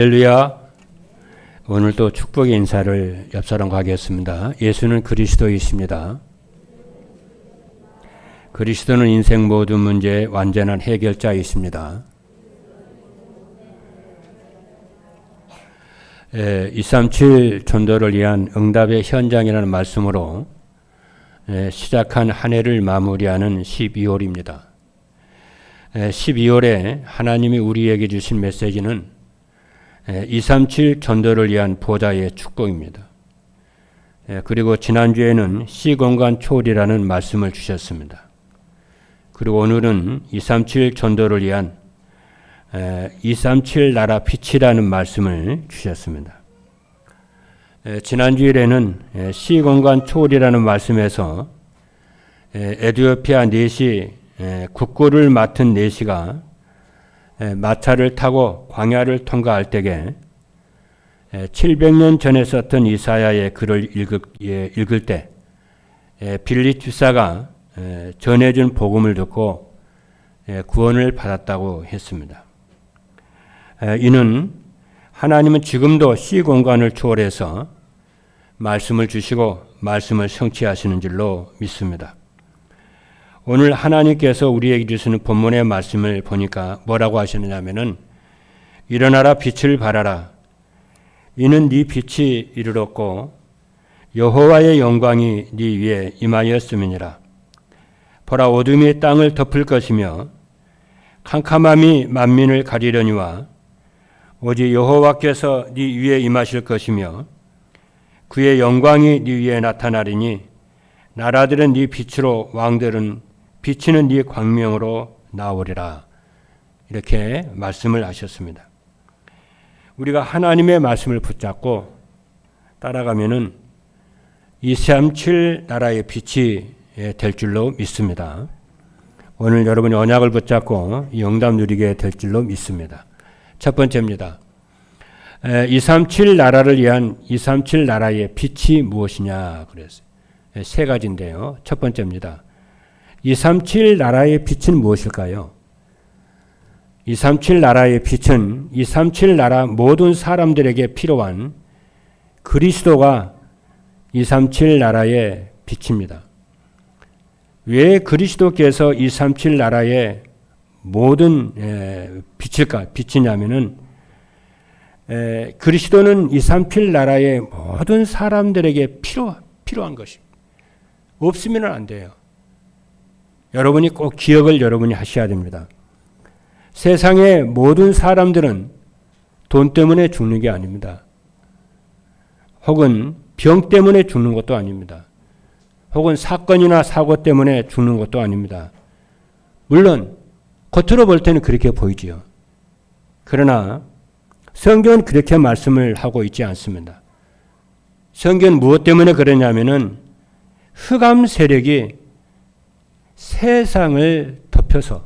할렐루야. 오늘도 축복의 인사를 옆사람과 하겠습니다. 예수는 그리스도이십니다. 그리스도는 인생 모든 문제의 완전한 해결자이십니다. 237 전도를 위한 응답의 현장이라는 말씀으로 시작한 한 해를 마무리하는 12월입니다. 12월에 하나님이 우리에게 주신 메시지는 237 전도를 위한 보좌의 축복입니다. 그리고 지난주에는 시공간 초월이라는 말씀을 주셨습니다. 그리고 오늘은 237 전도를 위한 237 나라 빛이라는 말씀을 주셨습니다. 지난주일에는 시공간 초월이라는 말씀에서 에티오피아 내시 국고를 맡은 내시가 마차를 타고 광야를 통과할 때에 700년 전에 썼던 이사야의 글을 읽을 때 빌립 집사가 전해준 복음을 듣고 구원을 받았다고 했습니다. 이는 하나님은 지금도 시공간을 초월해서 말씀을 주시고 말씀을 성취하시는 줄로 믿습니다. 오늘 하나님께서 우리에게 주시는 본문의 말씀을 보니까 뭐라고 하시느냐면은 일어나라 빛을 발하라. 이는 네 빛이 이르렀고 여호와의 영광이 네 위에 임하였음이니라. 보라 어둠이 땅을 덮을 것이며 캄캄함이 만민을 가리려니와 오직 여호와께서 네 위에 임하실 것이며 그의 영광이 네 위에 나타나리니 나라들은 네 빛으로 왕들은 비치는 네 광명으로 나오리라. 이렇게 말씀을 하셨습니다. 우리가 하나님의 말씀을 붙잡고 따라가면은 237 나라의 빛이 될 줄로 믿습니다. 오늘 여러분이 언약을 붙잡고 영답 누리게 될 줄로 믿습니다. 첫 번째입니다. 237 나라를 위한 237 나라의 빛이 무엇이냐 그랬어요. 세 가지인데요. 첫 번째입니다. 237 나라의 빛은 무엇일까요? 237 나라의 빛은 237 나라 모든 사람들에게 필요한 그리스도가 237 나라의 빛입니다. 왜 그리스도께서 237 나라의 모든 빛이냐면은 그리스도는 237 나라의 모든 사람들에게 필요한 것입니다. 없으면 안 돼요. 여러분이 꼭 기억을 여러분이 하셔야 됩니다. 세상의 모든 사람들은 돈 때문에 죽는 게 아닙니다. 혹은 병 때문에 죽는 것도 아닙니다. 혹은 사건이나 사고 때문에 죽는 것도 아닙니다. 물론 겉으로 볼 때는 그렇게 보이지요. 그러나 성경은 그렇게 말씀을 하고 있지 않습니다. 성경은 무엇 때문에 그러냐면은 흑암 세력이 세상을 덮여서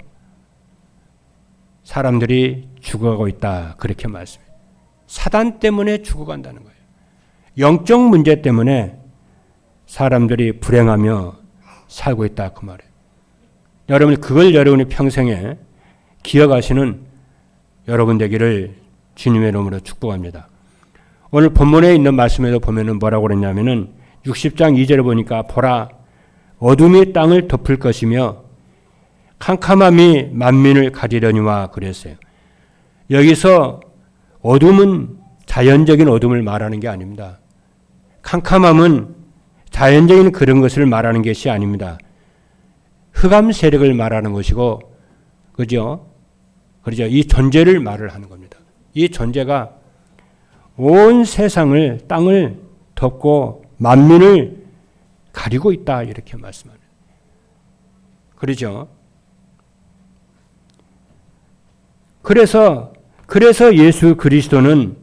사람들이 죽어가고 있다. 그렇게 말씀해요. 사단 때문에 죽어간다는 거예요. 영적 문제 때문에 사람들이 불행하며 살고 있다. 그 말이에요. 여러분이 그걸 여러분이 평생에 기억하시는 여러분 되기를 주님의 이름으로 축복합니다. 오늘 본문에 있는 말씀에도 보면은 뭐라고 그랬냐면은 60장 2절을 보니까 보라 어둠이 땅을 덮을 것이며 캄캄함이 만민을 가리려니와 그랬어요. 여기서 어둠은 자연적인 어둠을 말하는 게 아닙니다. 캄캄함은 자연적인 그런 것을 말하는 것이 아닙니다. 흑암 세력을 말하는 것이고, 그죠? 이 존재를 말을 하는 겁니다. 이 존재가 온 세상을, 땅을 덮고 만민을 가리고 있다. 이렇게 말씀합니다. 그러죠? 그래서 예수 그리스도는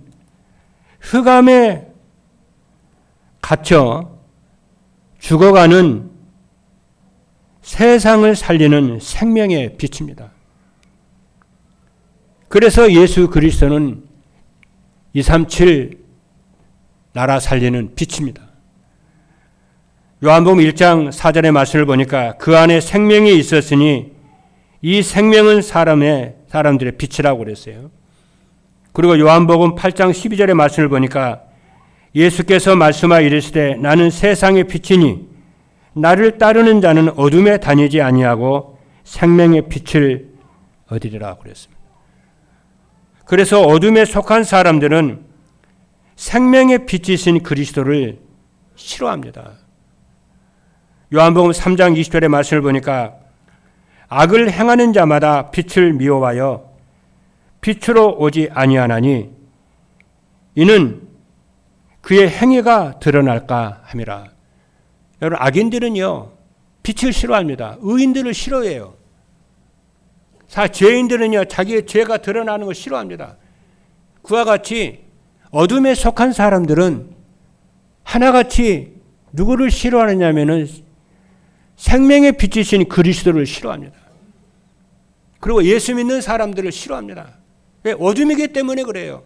흑암에 갇혀 죽어가는 세상을 살리는 생명의 빛입니다. 그래서 예수 그리스도는 237 나라 살리는 빛입니다. 요한복음 1장 4절의 말씀을 보니까 그 안에 생명이 있었으니 이 생명은 사람들의 빛이라고 그랬어요. 그리고 요한복음 8장 12절의 말씀을 보니까 예수께서 말씀하여 이르시되 나는 세상의 빛이니 나를 따르는 자는 어둠에 다니지 아니하고 생명의 빛을 얻으리라 그랬습니다. 그래서 어둠에 속한 사람들은 생명의 빛이신 그리스도를 싫어합니다. 요한복음 3장 20절의 말씀을 보니까 악을 행하는 자마다 빛을 미워하여 빛으로 오지 아니하나니 이는 그의 행위가 드러날까 함이라. 여러분, 악인들은요 빛을 싫어합니다. 의인들을 싫어해요. 죄인들은요 자기의 죄가 드러나는 걸 싫어합니다. 그와 같이 어둠에 속한 사람들은 하나같이 누구를 싫어하느냐면은 생명의 빛이신 그리스도를 싫어합니다. 그리고 예수 믿는 사람들을 싫어합니다. 왜? 어둠이기 때문에 그래요.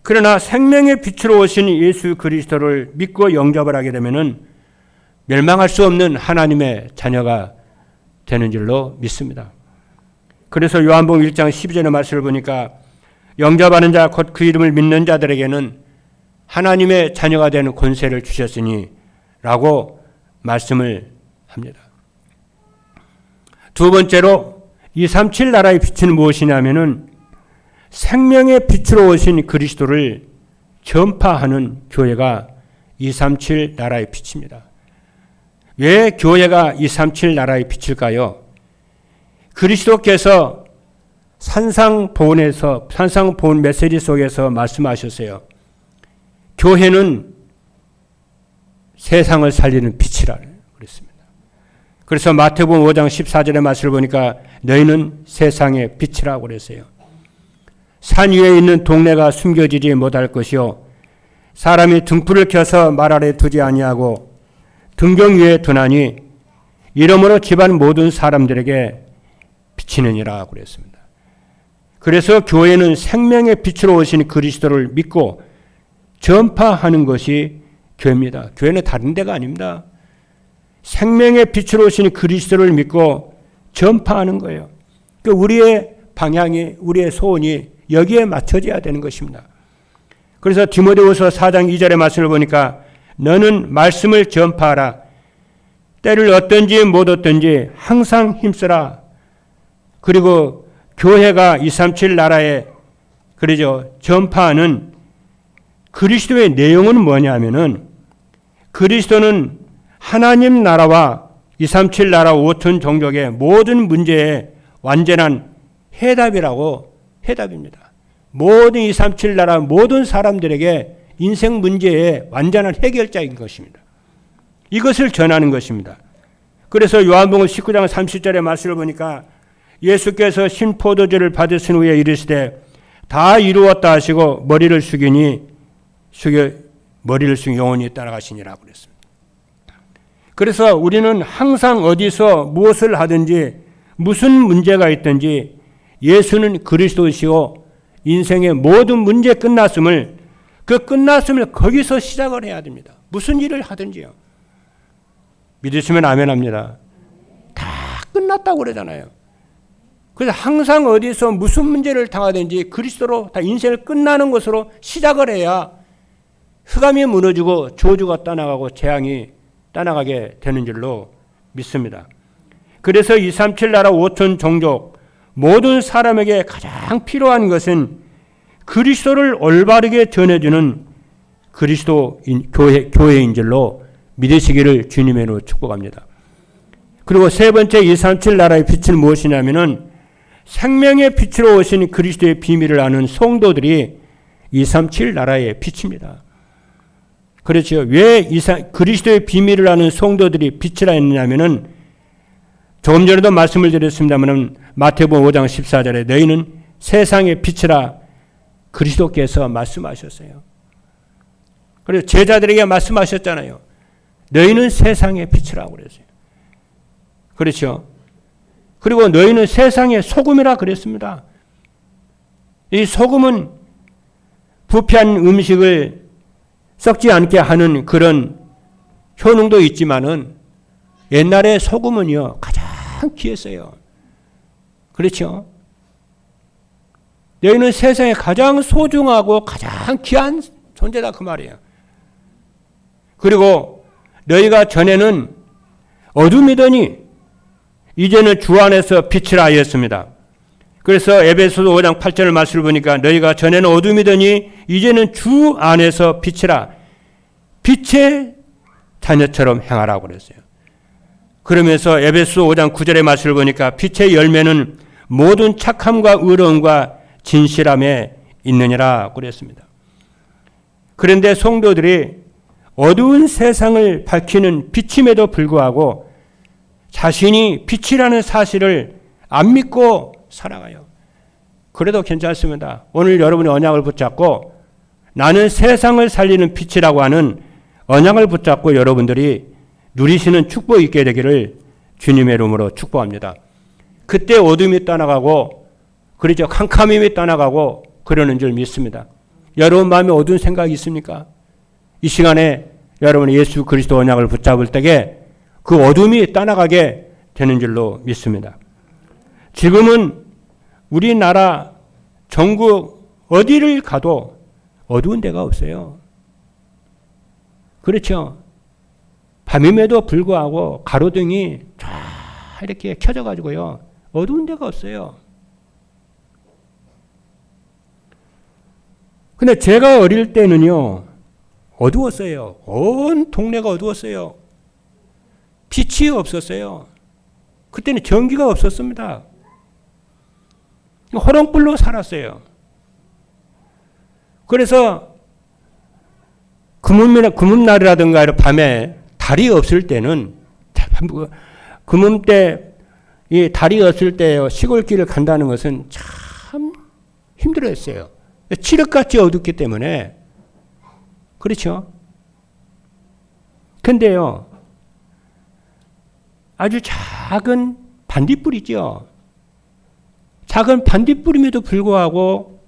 그러나 생명의 빛으로 오신 예수 그리스도를 믿고 영접을 하게 되면은 멸망할 수 없는 하나님의 자녀가 되는 줄로 믿습니다. 그래서 요한복음 1장 12절의 말씀을 보니까 영접하는 자 곧 그 이름을 믿는 자들에게는 하나님의 자녀가 되는 권세를 주셨으니 라고 말씀을 합니다. 두 번째로 237 나라의 빛은 무엇이냐면은 생명의 빛으로 오신 그리스도를 전파하는 교회가 237 나라의 빛입니다. 왜 교회가 237 나라의 빛일까요? 그리스도께서 산상보훈 메시지 속에서 말씀하셨어요. 교회는 세상을 살리는 빛이라 그랬습니다. 그래서 마태복음 5장 14절의 말씀을 보니까 너희는 세상의 빛이라고 그랬어요. 산 위에 있는 동네가 숨겨지지 못할 것이요 사람이 등불을 켜서 말 아래 두지 아니하고 등경 위에 두나니 이러므로 집안 모든 사람들에게 비치느니라 그랬습니다. 그래서 교회는 생명의 빛으로 오신 그리스도를 믿고 전파하는 것이 교회입니다. 교회는 다른 데가 아닙니다. 생명의 빛으로 오신 그리스도를 믿고 전파하는 거예요. 우리의 방향이, 우리의 소원이 여기에 맞춰져야 되는 것입니다. 그래서 디모데후서 4장 2절의 말씀을 보니까 너는 말씀을 전파하라. 때를 얻든지 못 얻든지 항상 힘쓰라. 그리고 교회가 237 나라에 그러죠. 전파하는 그리스도의 내용은 뭐냐면은 그리스도는 하나님 나라와 237 나라 5천 종족의 모든 문제에 완전한 해답입니다. 모든 237 나라 모든 사람들에게 인생 문제의 완전한 해결자인 것입니다. 이것을 전하는 것입니다. 그래서 요한복음 19장 30절의 말씀을 보니까 예수께서 신포도주를 받으신 후에 이르시되 다 이루었다 하시고 머리를 숙여 영원히 따라가시니라고 그랬습니다. 그래서 우리는 항상 어디서 무엇을 하든지 무슨 문제가 있든지 예수는 그리스도시요 인생의 모든 문제 끝났음을 거기서 시작을 해야 됩니다. 무슨 일을 하든지요. 믿으시면 아멘합니다. 다 끝났다고 그러잖아요. 그래서 항상 어디서 무슨 문제를 당하든지 그리스도로 다 인생을 끝나는 것으로 시작을 해야 흑암이 무너지고 저주가 떠나가고 재앙이 떠나가게 되는 줄로 믿습니다. 그래서 237 나라 5천 종족 모든 사람에게 가장 필요한 것은 그리스도를 올바르게 전해주는 그리스도인 교회인 줄로 믿으시기를 주님으로 축복합니다. 그리고 세 번째 237 나라의 빛은 무엇이냐면은 생명의 빛으로 오신 그리스도의 비밀을 아는 성도들이 237 나라의 빛입니다. 그렇죠. 왜 그리스도의 비밀을 아는 성도들이 빛이라 했느냐면은 조금 전에도 말씀을 드렸습니다만 마태복음 5장 14절에 너희는 세상의 빛이라 그리스도께서 말씀하셨어요. 그래서 제자들에게 말씀하셨잖아요. 너희는 세상의 빛이라고 그랬어요. 그렇죠. 그리고 너희는 세상의 소금이라 그랬습니다. 이 소금은 부패한 음식을 썩지 않게 하는 그런 효능도 있지만은 옛날에 소금은요 가장 귀했어요. 그렇죠? 너희는 세상에 가장 소중하고 가장 귀한 존재다 그 말이에요. 그리고 너희가 전에는 어둠이더니 이제는 주 안에서 빛이라 하였습니다. 그래서 에베소서 5장 8절 말씀을 보니까 너희가 전에는 어둠이더니 이제는 주 안에서 빛이라, 빛의 자녀처럼 행하라고 그랬어요. 그러면서 에베소서 5장 9절의 말씀을 보니까 빛의 열매는 모든 착함과 의로움과 진실함에 있느니라 그랬습니다. 그런데 성도들이 어두운 세상을 밝히는 빛임에도 불구하고 자신이 빛이라는 사실을 안 믿고 살아가요. 그래도 괜찮습니다. 오늘 여러분이 언약을 붙잡고 나는 세상을 살리는 빛이라고 하는 언약을 붙잡고 여러분들이 누리시는 축복이 있게 되기를 주님의 이름으로 축복합니다. 그때 어둠이 떠나가고 그렇죠. 캄캄함이 떠나가고 그러는 줄 믿습니다. 여러분 마음에 어두운 생각이 있습니까? 이 시간에 여러분이 예수 그리스도 언약을 붙잡을 때에 그 어둠이 떠나가게 되는 줄로 믿습니다. 지금은 우리나라 전국 어디를 가도 어두운 데가 없어요. 그렇죠. 밤임에도 불구하고 가로등이 쫙 이렇게 켜져가지고요. 어두운 데가 없어요. 근데 제가 어릴 때는요, 어두웠어요. 온 동네가 어두웠어요. 빛이 없었어요. 그때는 전기가 없었습니다. 호롱불로 살았어요. 그래서 금음날이라든가 밤에 달이 없을 때는, 금음 때, 이 달이 없을 때 시골길을 간다는 것은 참 힘들었어요. 칠흑같이 어둡기 때문에. 그렇죠? 근데요, 아주 작은 반딧불이죠. 작은 반딧불임에도 불구하고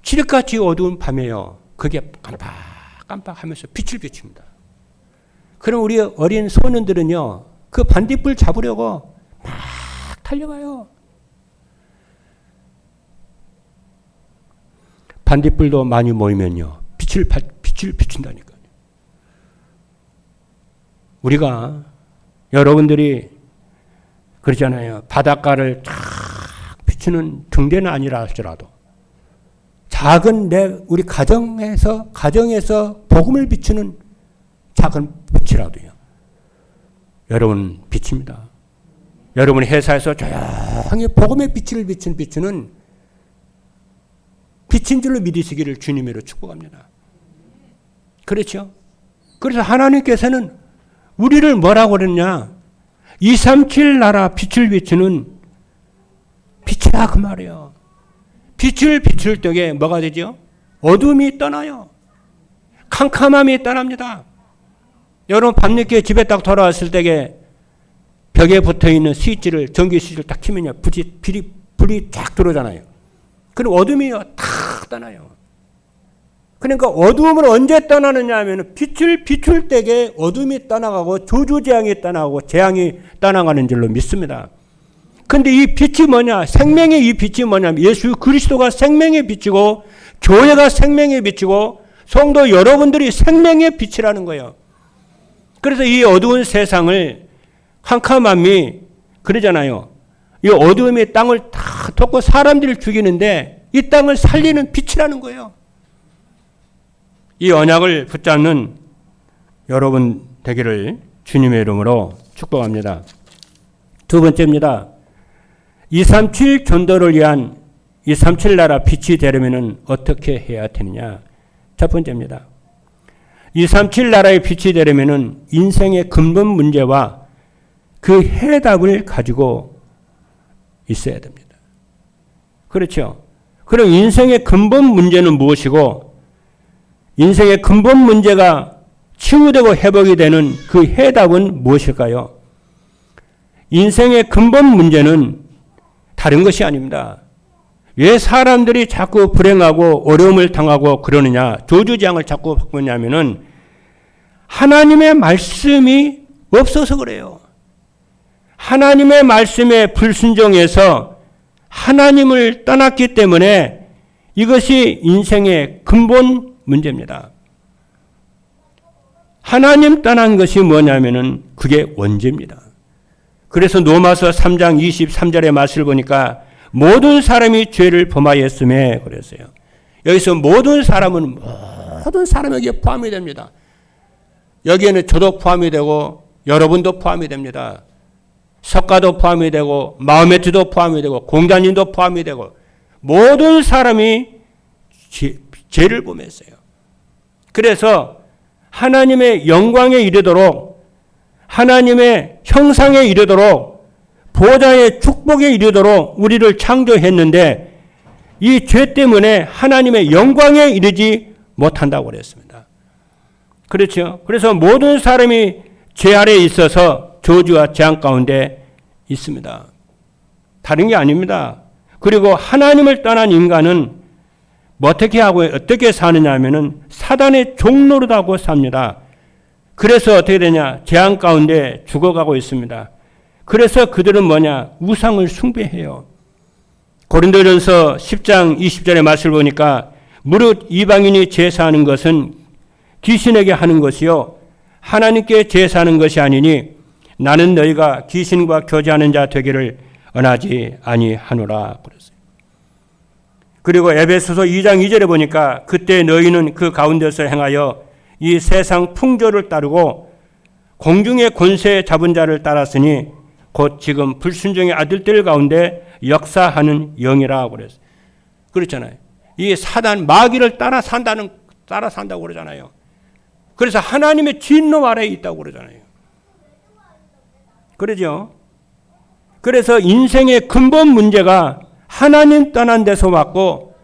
칠흑같이 어두운 밤에요. 그게 깜빡깜빡하면서 빛을 비춥니다. 그럼 우리 어린 소년들은요, 그 반딧불 잡으려고 막 달려가요. 반딧불도 많이 모이면요, 빛을 비춘다니까요. 우리가 여러분들이 그러잖아요. 바닷가를 쫙 비추는 등대는 아니라 할지라도 작은 우리 가정에서 복음을 비추는 작은 빛이라도요. 여러분 빛입니다. 여러분이 회사에서 조용히 복음의 빛을 비추는 빛인 줄로 믿으시기를 주님으로 축복합니다. 그렇죠? 그래서 하나님께서는 우리를 뭐라고 그랬냐? 237 나라 빛을 비추는 빛이라 그 말이에요. 빛을 비출 때에 뭐가 되죠? 어둠이 떠나요. 캄캄함이 떠납니다. 여러분 밤늦게 집에 딱 돌아왔을 때에 벽에 붙어있는 스위치를, 전기 스위치를 딱 키면요, 불이 쫙 들어오잖아요. 그럼 어둠이 탁 떠나요. 그러니까 어두움을 언제 떠나느냐 하면 빛을 비출 때에 어둠이 떠나가고 저주재앙이 떠나고 재앙이 떠나가는 줄로 믿습니다. 근데 이 빛이 뭐냐? 생명의 이 빛이 뭐냐면 예수 그리스도가 생명의 빛이고 교회가 생명의 빛이고 성도 여러분들이 생명의 빛이라는 거예요. 그래서 이 어두운 세상을 캄캄함이 그러잖아요. 이 어두움이 땅을 다 덮고 사람들을 죽이는데 이 땅을 살리는 빛이라는 거예요. 이 언약을 붙잡는 여러분 되기를 주님의 이름으로 축복합니다. 두 번째입니다. 237 전도를 위한 237 나라 빛이 되려면 어떻게 해야 되느냐. 첫 번째입니다. 237 나라의 빛이 되려면 인생의 근본 문제와 그 해답을 가지고 있어야 됩니다. 그렇죠? 그럼 인생의 근본 문제는 무엇이고 인생의 근본 문제가 치유되고 회복이 되는 그 해답은 무엇일까요? 인생의 근본 문제는 다른 것이 아닙니다. 왜 사람들이 자꾸 불행하고 어려움을 당하고 그러느냐, 저주재앙을 자꾸 받고 있냐면은 하나님의 말씀이 없어서 그래요. 하나님의 말씀에 불순종해서 하나님을 떠났기 때문에 이것이 인생의 근본 문제입니다. 하나님 떠난 것이 뭐냐면은 그게 원죄입니다. 그래서 로마서 3장 23절의 말씀을 보니까 모든 사람이 죄를 범하였음에 그랬어요. 여기서 모든 사람은 모든 사람에게 포함이 됩니다. 여기에는 저도 포함이 되고 여러분도 포함이 됩니다. 석가도 포함이 되고 마호메트도 포함이 되고 공자님도 포함이 되고 모든 사람이 죄를 범했어요. 그래서 하나님의 영광에 이르도록 하나님의 형상에 이르도록 보좌의 축복에 이르도록 우리를 창조했는데 이 죄 때문에 하나님의 영광에 이르지 못한다고 그랬습니다. 그렇죠. 그래서 모든 사람이 죄 아래에 있어서 저주와 재앙 가운데 있습니다. 다른 게 아닙니다. 그리고 하나님을 떠난 인간은 어떻게 하고 어떻게 사느냐 하면은 사단의 종노릇하고 삽니다. 그래서 어떻게 되냐? 재앙 가운데 죽어가고 있습니다. 그래서 그들은 뭐냐? 우상을 숭배해요. 고린도전서 10장 20절의 말씀을 보니까 무릇 이방인이 제사하는 것은 귀신에게 하는 것이요 하나님께 제사하는 것이 아니니 나는 너희가 귀신과 교제하는 자 되기를 원하지 아니하노라 그랬어요. 그리고 에베소서 2장 2절에 보니까 그때 너희는 그 가운데서 행하여 이 세상 풍조를 따르고 공중의 권세 잡은 자를 따랐으니 곧 지금 불순종의 아들들 가운데 역사하는 영이라 그랬어요. 그렇잖아요. 이 사단 마귀를 따라 산다고 그러잖아요. 그래서 하나님의 진노 아래에 있다고 그러잖아요. 그러죠. 그래서 인생의 근본 문제가 하나님 떠난 데서 왔고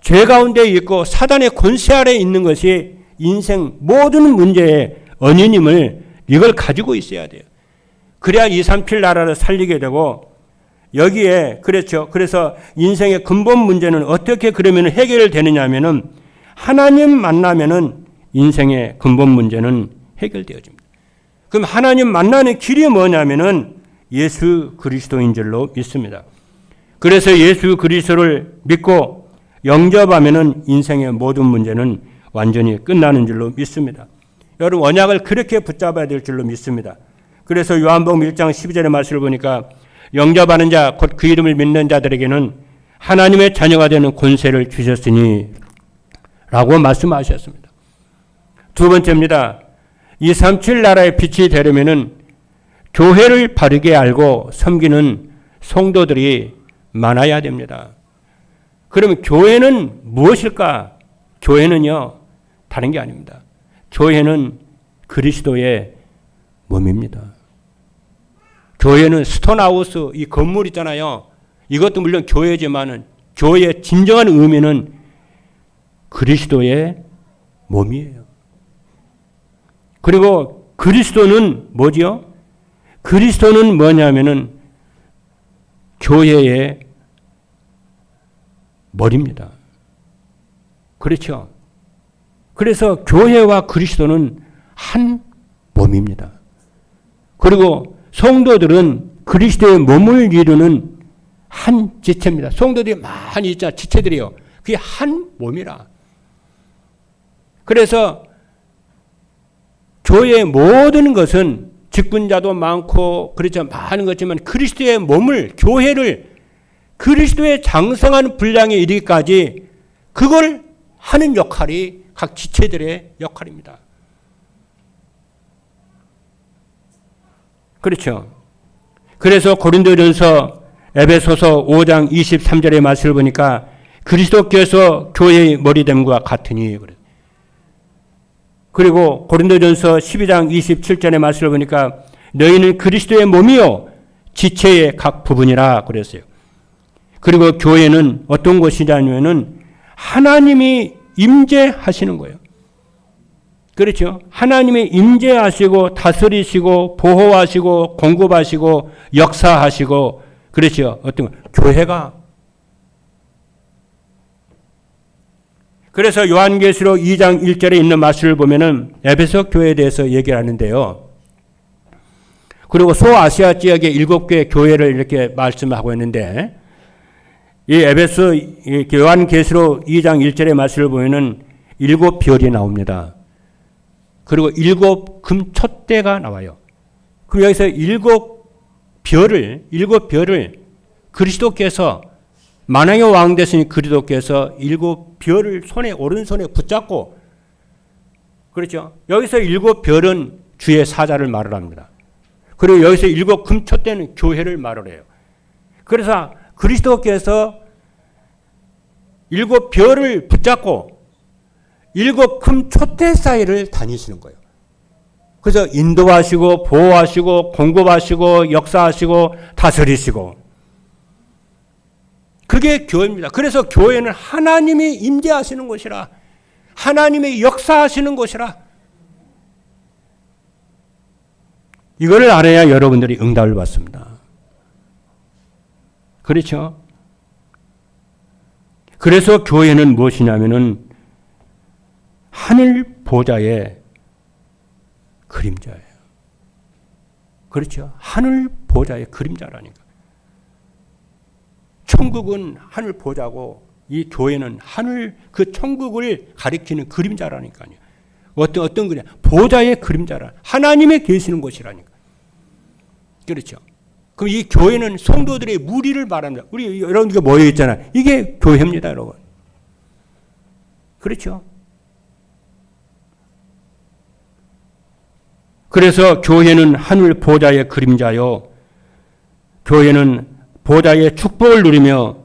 죄 가운데 있고 사단의 권세 아래에 있는 것이 인생 모든 문제의 원인임을 이걸 가지고 있어야 돼요. 그래야 237 나라를 살리게 되고 여기에 그렇죠. 그래서 인생의 근본 문제는 어떻게 그러면 해결되느냐 하면은 하나님 만나면은 인생의 근본 문제는 해결되어집니다. 그럼 하나님 만나는 길이 뭐냐면은 예수 그리스도인 줄로 믿습니다. 그래서 예수 그리스도를 믿고 영접하면은 인생의 모든 문제는 완전히 끝나는 줄로 믿습니다. 여러분 언약을 그렇게 붙잡아야 될 줄로 믿습니다. 그래서 요한복음 1장 12절의 말씀을 보니까 영접하는 자 곧 그 이름을 믿는 자들에게는 하나님의 자녀가 되는 권세를 주셨으니 라고 말씀하셨습니다. 두 번째입니다. 237 나라의 빛이 되려면은 교회를 바르게 알고 섬기는 성도들이 많아야 됩니다. 그러면 교회는 무엇일까? 교회는요, 다른 게 아닙니다. 교회는 그리스도의 몸입니다. 교회는 스톤하우스, 이 건물 있잖아요. 이것도 물론 교회지만은 교회의 진정한 의미는 그리스도의 몸이에요. 그리고 그리스도는 뭐지요? 그리스도는 뭐냐면은 교회의 머리입니다. 그렇죠? 그래서 교회와 그리스도는 한 몸입니다. 그리고 성도들은 그리스도의 몸을 이루는 한 지체입니다. 성도들이 많이 있잖아요. 지체들이요. 그게 한 몸이라. 그래서 교회의 모든 것은 직분자도 많고 그렇죠. 많은 것이지만 그리스도의 몸을 교회를 그리스도의 장성한 분량에 이르기까지 그걸 하는 역할이 각 지체들의 역할입니다. 그렇죠. 그래서 고린도전서 에베소서 5장 23절의 말씀을 보니까 그리스도께서 교회의 머리됨과 같으니 그래. 그리고 고린도전서 12장 27절의 말씀을 보니까 너희는 그리스도의 몸이요 지체의 각 부분이라 그랬어요. 그리고 교회는 어떤 곳이냐면은 하나님이 임재하시는 거예요. 그렇죠. 하나님이 임재하시고 다스리시고 보호하시고 공급하시고 역사하시고 그렇죠. 어떤 교회가 그래서 요한계시록 2장 1절에 있는 말씀을 보면은 에베소 교회에 대해서 얘기를 하는데요. 그리고 소아시아 지역의 7개 교회를 이렇게 말씀하고 있는데 이 에베소 요한계시록 2장 1절의 말씀을 보면은 7별이 나옵니다. 그리고 7금촛대가 나와요. 그럼 여기서 7별을 그리스도께서 만왕의 왕 되신 그리스도께서 7별을 오른손에 붙잡고 그렇죠. 여기서 7별은 주의 사자를 말을 합니다. 그리고 여기서 7금촛대는 교회를 말을 해요. 그래서 그리스도께서 7별을 붙잡고 7금촛대 사이를 다니시는 거예요. 그래서 인도하시고 보호하시고 공급하시고 역사하시고 다스리시고 그게 교회입니다. 그래서 교회는 하나님이 임재하시는 곳이라 하나님의 역사하시는 곳이라 이거를 알아야 여러분들이 응답을 받습니다. 그렇죠? 그래서 교회는 무엇이냐면은 하늘 보좌의 그림자예요. 그렇죠? 하늘 보좌의 그림자라니까. 천국은 하늘 보좌고 이 교회는 하늘 그 천국을 가리키는 그림자라니까요. 어떤 그림? 보좌의 그림자라. 하나님의 계시는 곳이라니까. 그렇죠? 그럼 이 교회는 성도들의 무리를 말합니다. 우리 여러분들 모여 있잖아요. 이게 교회입니다, 여러분. 그렇죠? 그래서 교회는 하늘 보좌의 그림자요. 교회는 보좌의 축복을 누리며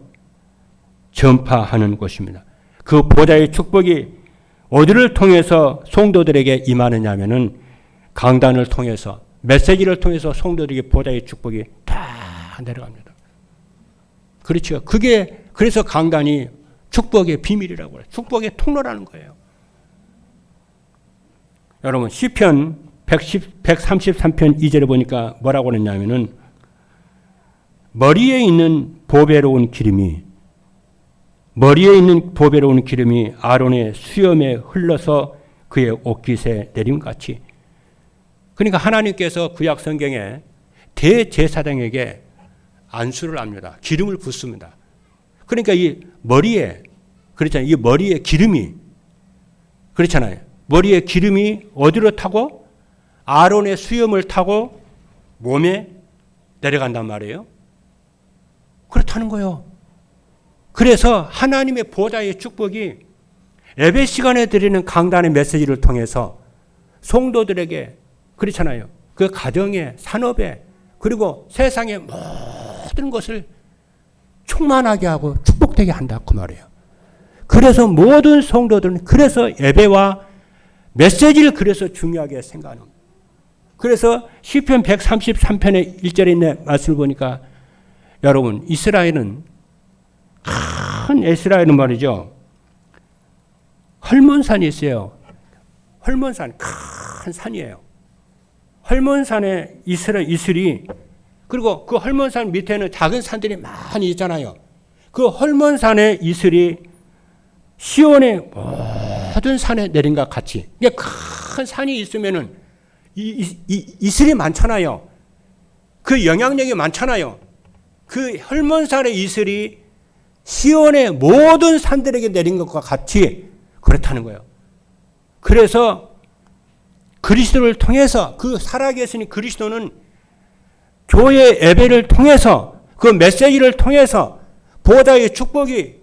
전파하는 곳입니다. 그 보좌의 축복이 어디를 통해서 성도들에게 임하느냐면은 강단을 통해서 메시지를 통해서 성도들에게 보좌의 축복이 다 내려갑니다. 그렇죠. 그게 그래서 강단이 축복의 비밀이라고 해요. 축복의 통로라는 거예요. 여러분 시편 133편 2절에 보니까 뭐라고 그랬냐면은 머리에 있는 보배로운 기름이 아론의 수염에 흘러서 그의 옷깃에 내림같이. 그러니까 하나님께서 구약 성경에 대제사장에게 안수를 합니다. 기름을 붓습니다. 그러니까 이 머리에 그렇잖아요. 이 머리에 기름이 그렇잖아요. 머리에 기름이 어디로 타고 아론의 수염을 타고 몸에 내려간단 말이에요. 그렇다는 거예요. 그래서 하나님의 보좌의 축복이 예배 시간에 드리는 강단의 메시지를 통해서 성도들에게 그렇잖아요. 그 가정에 산업에 그리고 세상의 모든 것을 충만하게 하고 축복되게 한다 그 말이에요. 그래서 모든 성도들은 그래서 예배와 메시지를 그래서 중요하게 생각하는 거예요. 그래서 시편 133편의 1절에 있는 말씀을 보니까 여러분 이스라엘은 말이죠. 헐몬산이 있어요. 헐몬산 큰 산이에요. 헐몬산에 이슬이 그리고 그 헐몬산 밑에는 작은 산들이 많이 있잖아요. 그 헐몬산의 이슬이 시온의 모든 산에 내린 것 같이 이게 큰 산이 있으면은 이슬이 많잖아요. 그 영향력이 많잖아요. 그 헐몬산의 이슬이 시온의 모든 산들에게 내린 것과 같이 그렇다는 거예요. 그래서 그리스도를 통해서 그 살아계신 그리스도는 교회 예배를 통해서 그 메시지를 통해서 보좌의 축복이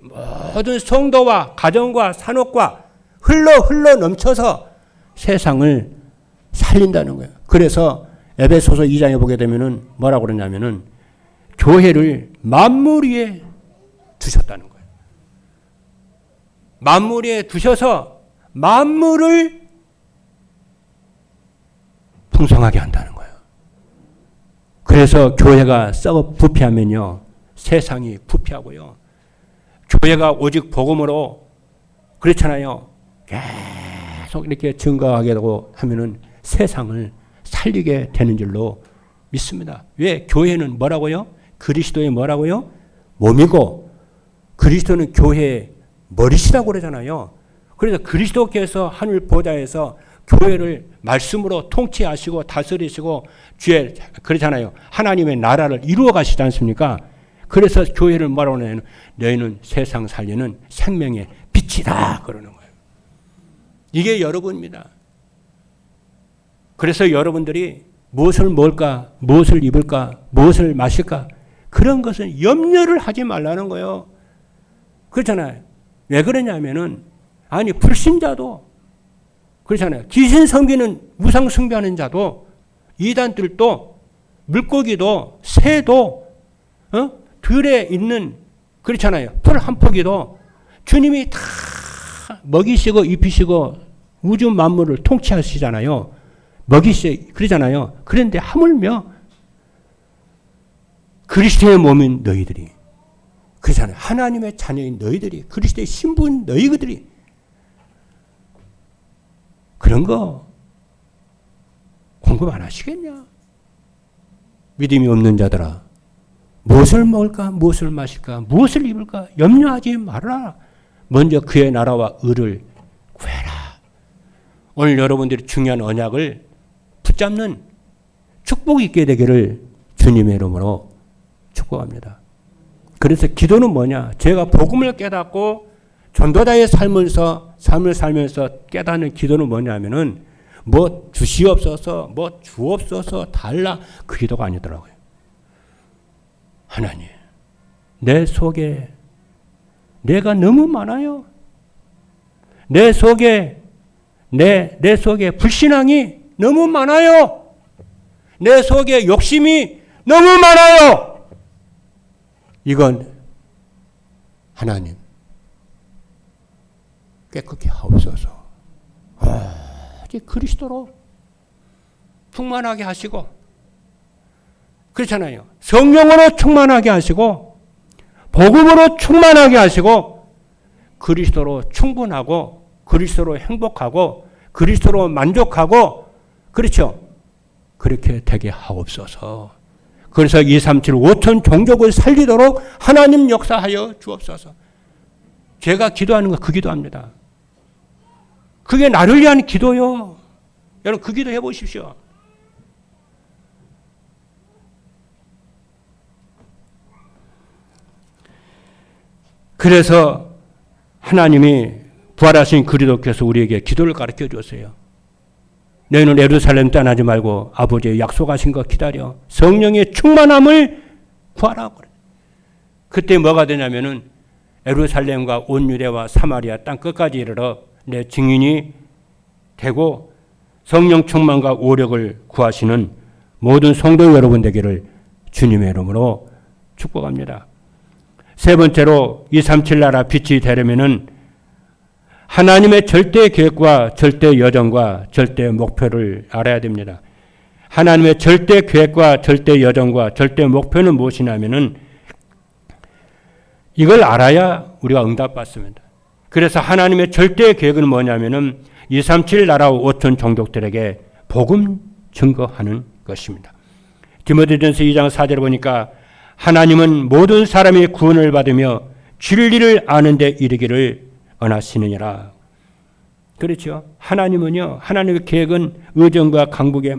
모든 성도와 가정과 산업과 흘러 넘쳐서 세상을 살린다는 거예요. 그래서 에베소서 2장에 보게 되면은 뭐라고 그러냐면은 교회를 만물 위에 두셨다는 거예요. 만물 위에 두셔서 만물을 풍성하게 한다는 거예요. 그래서 교회가 썩어 부패하면요 세상이 부패하고요. 교회가 오직 복음으로 그렇잖아요. 계속 이렇게 증거하게 되고 하면은 세상을 살리게 되는 줄로 믿습니다. 왜? 교회는 뭐라고요? 그리스도의 뭐라고요? 몸이고 그리스도는 교회의 머리시라고 그러잖아요. 그래서 그리스도께서 하늘 보좌에서 교회를 말씀으로 통치하시고 다스리시고 주의 그렇잖아요. 하나님의 나라를 이루어 가시지 않습니까? 그래서 교회를 뭐라고 하냐면 너희는 세상 살리는 생명의 빛이다 그러는 거예요. 이게 여러분입니다. 그래서 여러분들이 무엇을 먹을까, 무엇을 입을까, 무엇을 마실까 그런 것은 염려를 하지 말라는 거예요. 그렇잖아요. 왜 그러냐면은 아니 불신자도 그렇잖아요. 귀신 섬기는 우상 숭배하는 자도 이단들도 물고기도 새도 들에 있는 그렇잖아요. 풀 한 포기도 주님이 다 먹이시고 입히시고 우주 만물을 통치하시잖아요. 먹이시 그러잖아요. 그런데 하물며 그리스도의 몸인 너희들이 그렇잖아요. 하나님의 자녀인 너희들이 그리스도의 신부인 너희들이 그런 거 공급 안 하시겠냐? 믿음이 없는 자들아 무엇을 먹을까 무엇을 마실까 무엇을 입을까 염려하지 말아라. 먼저 그의 나라와 의를 구해라. 오늘 여러분들이 중요한 언약을 붙잡는 축복이 있게 되기를 주님의 이름으로 축복합니다. 그래서 기도는 뭐냐? 제가 복음을 깨닫고 전도자의 삶을 살면서 깨닫는 기도는 뭐냐면은 뭐 주시옵소서, 뭐 주옵소서 달라 그 기도가 아니더라고요. 하나님, 내 속에 내가 너무 많아요. 내 속에 불신앙이 너무 많아요. 내 속에 욕심이 너무 많아요. 이건 하나님 깨끗게 하옵소서. 오직 그리스도로 충만하게 하시고 그렇잖아요. 성령으로 충만하게 하시고 복음으로 충만하게 하시고 그리스도로 충분하고 그리스도로 행복하고 그리스도로 만족하고 그렇죠. 그렇게 되게 하옵소서. 그래서 237 5천 종족을 살리도록 하나님 역사하여 주옵소서. 제가 기도하는 거 그 기도합니다. 그게 나를 위한 기도요. 여러분 그 기도 해보십시오. 그래서 하나님이 부활하신 그리스도께서 우리에게 기도를 가르쳐 줬어요. 너희는 예루살렘 떠나지 말고 아버지의 약속하신 거 기다려. 성령의 충만함을 구하라. 그때 뭐가 되냐면은 예루살렘과 온 유대와 사마리아 땅 끝까지 이르러 내 증인이 되고 성령 충만과 오력을 구하시는 모든 성도 여러분 되기를 주님의 이름으로 축복합니다. 세 번째로 237 나라 빛이 되려면은 하나님의 절대 계획과 절대 여정과 절대 목표를 알아야 됩니다. 하나님의 절대 계획과 절대 여정과 절대 목표는 무엇이냐면은 이걸 알아야 우리가 응답받습니다. 그래서 하나님의 절대 계획은 뭐냐면은 237 나라 5천 종족들에게 복음 증거하는 것입니다. 디모데전서 2장 4절에 보니까 하나님은 모든 사람이 구원을 받으며 진리를 아는 데 이르기를 원하시느니라. 그렇죠. 하나님은요. 하나님의 계획은 의정과 강북의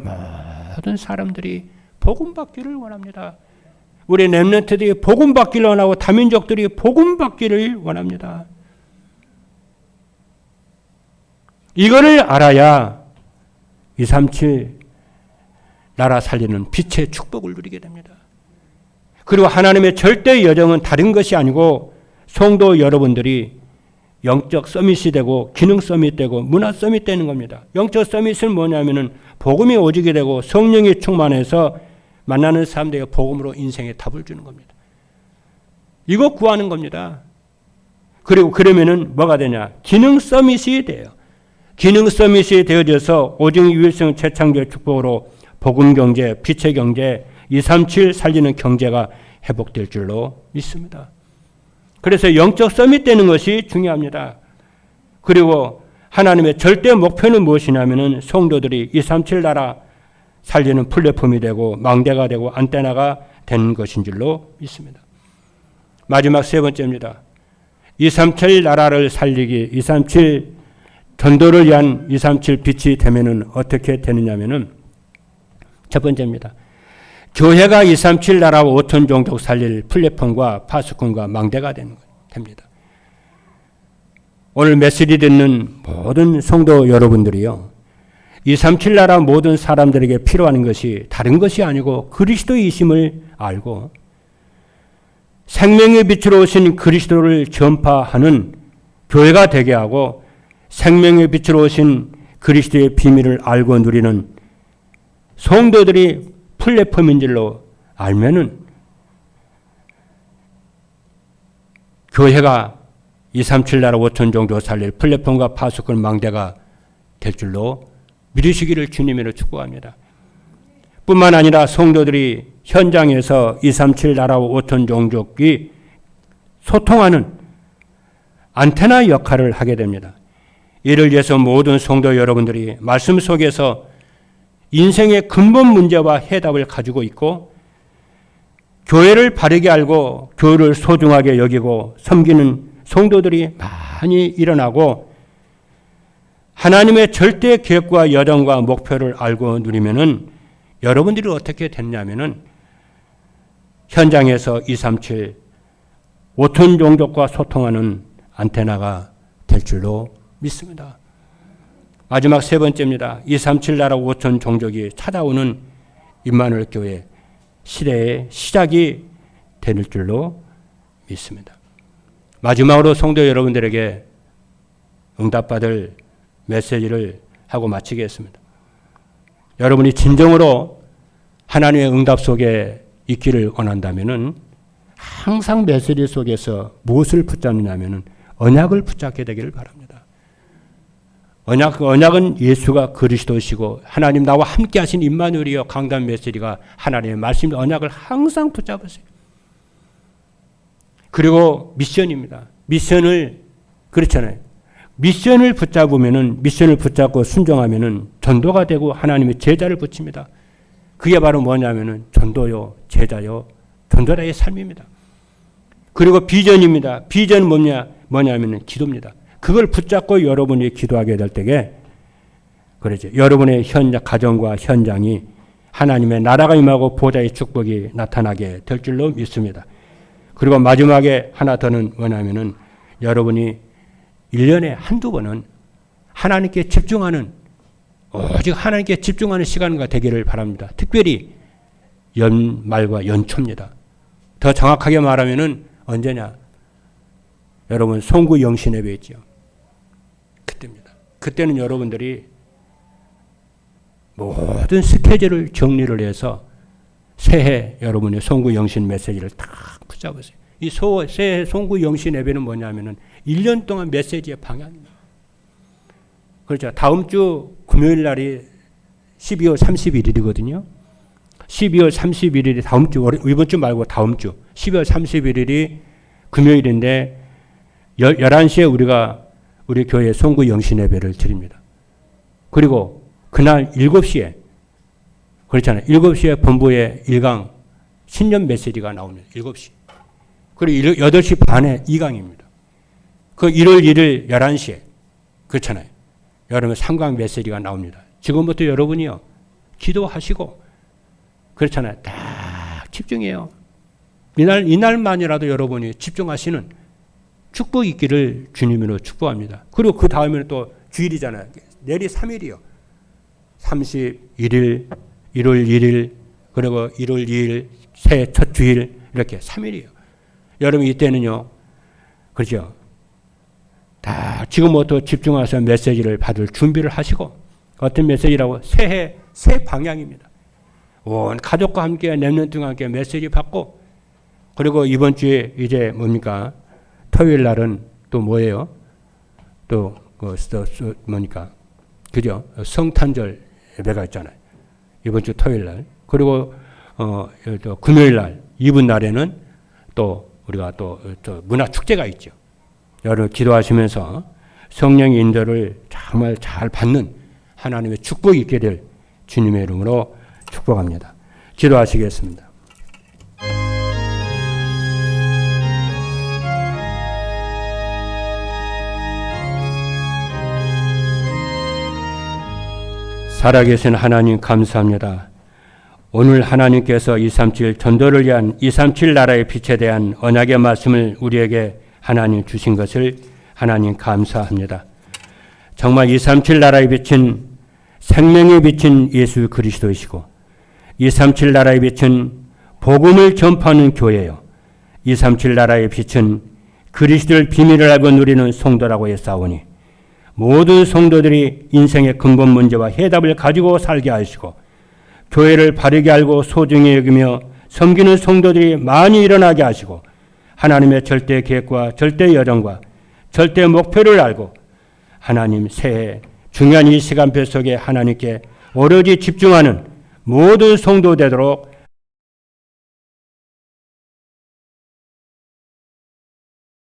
모든 사람들이 복음 받기를 원합니다. 우리 렘넌트들이 복음 받기를 원하고 다민족들이 복음 받기를 원합니다. 이거를 알아야 237 나라 살리는 빛의 축복을 누리게 됩니다. 그리고 하나님의 절대 여정은 다른 것이 아니고 성도 여러분들이 영적 서밋이 되고 기능 서밋 되고 문화 서밋 되는 겁니다. 영적 서밋은 뭐냐면은 복음이 오지게 되고 성령이 충만해서 만나는 사람들에게 복음으로 인생에 답을 주는 겁니다. 이거 구하는 겁니다. 그리고 그러면은 뭐가 되냐? 기능 서밋이 돼요. 기능 서밋이 되어져서 오직 유일성 재창조의 축복으로 복음 경제, 빛의 경제, 237 살리는 경제가 회복될 줄로 믿습니다. 그래서 영적 서밋 되는 것이 중요합니다. 그리고 하나님의 절대 목표는 무엇이냐면은 성도들이 237 나라 살리는 플랫폼이 되고 망대가 되고 안테나가 되는 것인 줄로 믿습니다. 마지막 세 번째입니다. 237 나라를 살리기, 237 전도를 위한 237 빛이 되면은 어떻게 되느냐면은 첫 번째입니다. 교회가 237 나라와 5천 종족 살릴 플랫폼과 파수꾼과 망대가 됩니다. 오늘 메시지 듣는 모든 성도 여러분들이요. 237 나라 모든 사람들에게 필요한 것이 다른 것이 아니고 그리스도이심을 알고 생명의 빛으로 오신 그리스도를 전파하는 교회가 되게 하고 생명의 빛으로 오신 그리스도의 비밀을 알고 누리는 성도들이 플랫폼인 줄로 알면은 교회가 237 나라 5천 종족 살릴 플랫폼과 파수꾼 망대가 될 줄로 믿으시기를 주님으로 축복합니다. 뿐만 아니라 성도들이 현장에서 237 나라와 5천 종족이 소통하는 안테나 역할을 하게 됩니다. 이를 위해서 모든 성도 여러분들이 말씀 속에서 인생의 근본 문제와 해답을 가지고 있고 교회를 바르게 알고 교회를 소중하게 여기고 섬기는 성도들이 많이 일어나고 하나님의 절대 계획과 여정과 목표를 알고 누리면은 여러분들이 어떻게 됐냐면은 현장에서 237 5천 종족과 소통하는 안테나가 될 줄로 믿습니다. 마지막 세 번째입니다. 237 나라 5천 종족이 찾아오는 임마누엘 교회 시대의 시작이 될 줄로 믿습니다. 마지막으로 성도 여러분들에게 응답받을 메시지를 하고 마치겠습니다. 여러분이 진정으로 하나님의 응답 속에 있기를 원한다면은 항상 메시지 속에서 무엇을 붙잡느냐면은 언약을 붙잡게 되기를 바랍니다. 언약은 예수가 그리스도시고 하나님 나와 함께 하신 임마누엘이여 강단 메시지가 하나님의 말씀 언약을 항상 붙잡으세요. 그리고 미션입니다. 미션을 그렇잖아요. 미션을 붙잡으면은 미션을 붙잡고 순종하면은 전도가 되고 하나님의 제자를 붙입니다. 그게 바로 뭐냐면은 전도요, 제자요, 전도자의 삶입니다. 그리고 비전입니다. 비전은 뭐냐면은 기도입니다. 그걸 붙잡고 여러분이 기도하게 될 때에 그러죠. 여러분의 현장 가정과 현장이 하나님의 나라가 임하고 보좌의 축복이 나타나게 될 줄로 믿습니다. 그리고 마지막에 하나 더는 뭐냐면은 여러분이 1년에 한두 번은 하나님께 집중하는 오직 하나님께 집중하는 시간과 되기를 바랍니다. 특별히 연말과 연초입니다. 더 정확하게 말하면은 언제냐? 여러분 송구 영신 예배 있죠. 그때입니다. 그때는 여러분들이 모든 스케줄을 정리를 해서 새해 여러분의 송구 영신 메시지를 딱 붙잡으세요. 이 새해 송구 영신 예배는 뭐냐면은 1년 동안 메시지의 방향입니다. 그렇죠. 다음 주 금요일 날이 12월 31일이거든요. 12월 31일이 다음 주, 이번 주 말고 다음 주 12월 31일이 금요일인데 11시에 우리가 우리 교회 송구 영신 예배를 드립니다. 그리고 그날 7시에 그렇잖아요. 7시에 본부에 1강 신년 메시지가 나옵니다. 7시. 그리고 8시 반에 2강입니다. 그 1월 1일 11시에 그렇잖아요. 여러분 3강 메시지가 나옵니다. 지금부터 여러분이요. 기도하시고 그렇잖아요. 딱 집중해요. 이날만이라도 여러분이 집중하시는 축복이 있기를 주님으로 축복합니다. 그리고 그 다음에는 또 주일이잖아요. 내일이 3일이요. 31일, 1월 1일, 그리고 1월 2일, 새해 첫 주일 이렇게 3일이요. 여러분 이때는요. 그렇죠. 다 지금부터 집중해서 메시지를 받을 준비를 하시고 어떤 메시지라고 새해 새 방향입니다. 온 가족과 함께 랩런트와 함께 메시지 받고 그리고 이번 주에 이제 뭡니까? 토요일 날은 또 뭐예요? 또 뭐니까? 그죠? 성탄절 예배가 있잖아요. 이번 주 토요일 날. 그리고 또 금요일 날 이분 날에는 또 우리가 또 문화 축제가 있죠. 여러분 기도하시면서 성령의 인도를 정말 잘 받는 하나님의 축복이 있게 될 주님의 이름으로 축복합니다. 기도하시겠습니다. 살아계신 하나님 감사합니다. 오늘 하나님께서 237 전도를 위한 237 나라의 빛에 대한 언약의 말씀을 우리에게 하나님 주신 것을 하나님 감사합니다. 정말 237 나라의 빛은 생명의 빛인 예수 그리스도이시고 237 나라의 빛은 복음을 전파하는 교회요. 237 나라의 빛은 그리스도의 비밀을 알고 누리는 성도라고 했사오니 모든 성도들이 인생의 근본 문제와 해답을 가지고 살게 하시고 교회를 바르게 알고 소중히 여기며 섬기는 성도들이 많이 일어나게 하시고 하나님의 절대 계획과 절대 여정과 절대 목표를 알고 하나님 새해 중요한 이 시간표 속에 하나님께 오로지 집중하는 모든 성도 되도록